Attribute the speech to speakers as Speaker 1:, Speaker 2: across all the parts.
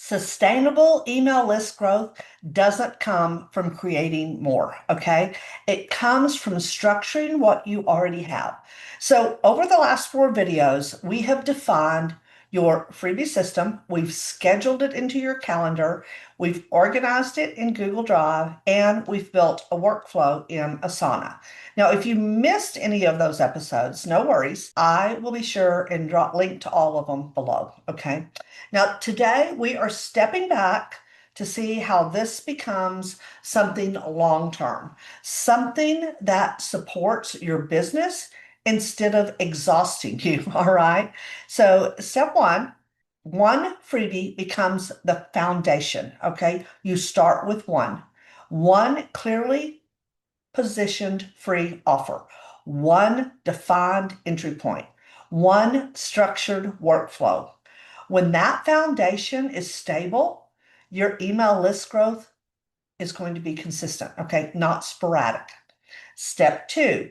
Speaker 1: Sustainable email list growth doesn't come from creating more, okay? It comes from structuring what you already have. So over the last 4 videos, we have defined your freebie system. We've scheduled it into your calendar. We've organized it in Google Drive, and we've built a workflow in Asana. Now, if you missed any of those episodes, no worries. I will be sure and drop link to all of them below, okay? Now, today we are stepping back to see how this becomes something long-term, something that supports your business instead of exhausting you, all right? So step one freebie becomes the foundation, okay? You start with one clearly positioned free offer, one defined entry point, one structured workflow. When that foundation is stable, your email list growth is going to be consistent, okay? Not sporadic. Step two,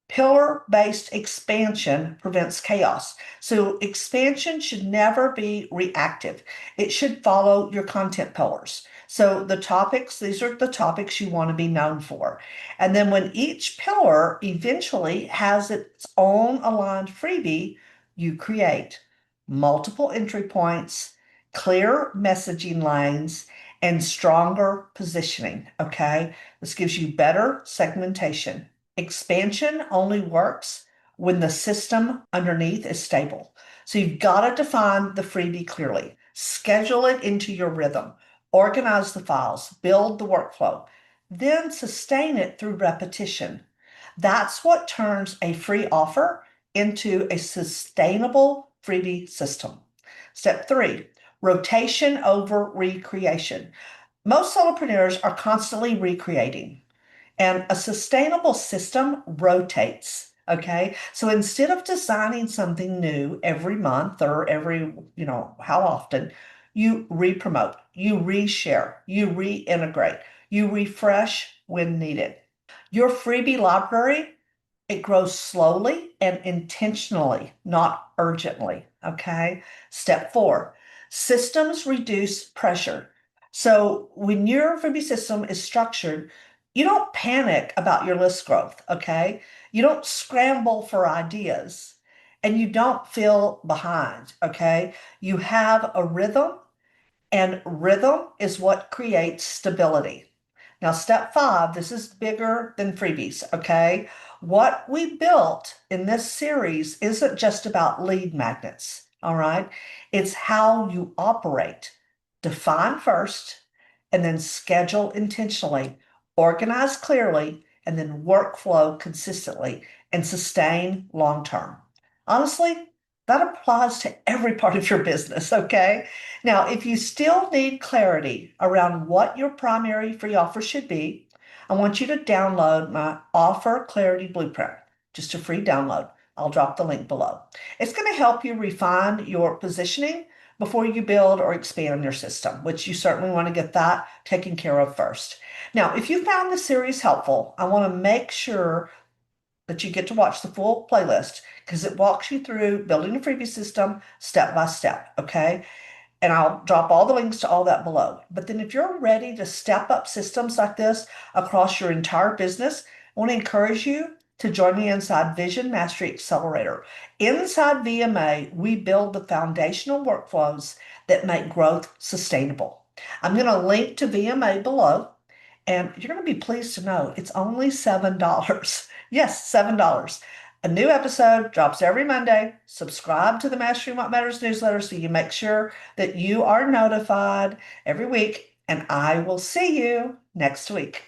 Speaker 1: pillar-based expansion prevents chaos. So expansion should never be reactive. It should follow your content pillars. So these are the topics you want to be known for. And then when each pillar eventually has its own aligned freebie, you create multiple entry points, clear messaging lanes, and stronger positioning, okay? This gives you better segmentation. Expansion only works when the system underneath is stable. So you've got to define the freebie clearly, schedule it into your rhythm, organize the files, build the workflow, then sustain it through repetition. That's what turns a free offer into a sustainable freebie system. Step three, rotation over recreation. Most solopreneurs are constantly recreating. And a sustainable system rotates. Okay. So instead of designing something new every month or every, how often, you re-promote, you reshare, you reintegrate, you refresh when needed. Your freebie library, it grows slowly and intentionally, not urgently. Okay. Step four, systems reduce pressure. So when your freebie system is structured, you don't panic about your list growth. Okay. You don't scramble for ideas and you don't feel behind. Okay. You have a rhythm, and rhythm is what creates stability. Now, step five, this is bigger than freebies, okay? What we built in this series isn't just about lead magnets, all right? It's how you operate. Define first, and then schedule intentionally, organize clearly, and then workflow consistently and sustain long term. Honestly, that applies to every part of your business, okay? Now, if you still need clarity around what your primary free offer should be, I want you to download my Offer Clarity Blueprint, just a free download. I'll drop the link below. It's going to help you refine your positioning before you build or expand your system, which you certainly want to get that taken care of first. Now, if you found this series helpful, I want to make sure that you get to watch the full playlist because it walks you through building a freebie system step by step, okay? And I'll drop all the links to all that below. But then if you're ready to step up systems like this across your entire business, I want to encourage you to join me inside Vision Mastery Accelerator. Inside VMA, we build the foundational workflows that make growth sustainable. I'm going to link to VMA below, and you're going to be pleased to know it's only $7. Yes, $7. A new episode drops every Monday. Subscribe to the Mastering What Matters newsletter so you make sure that you are notified every week, and I will see you next week.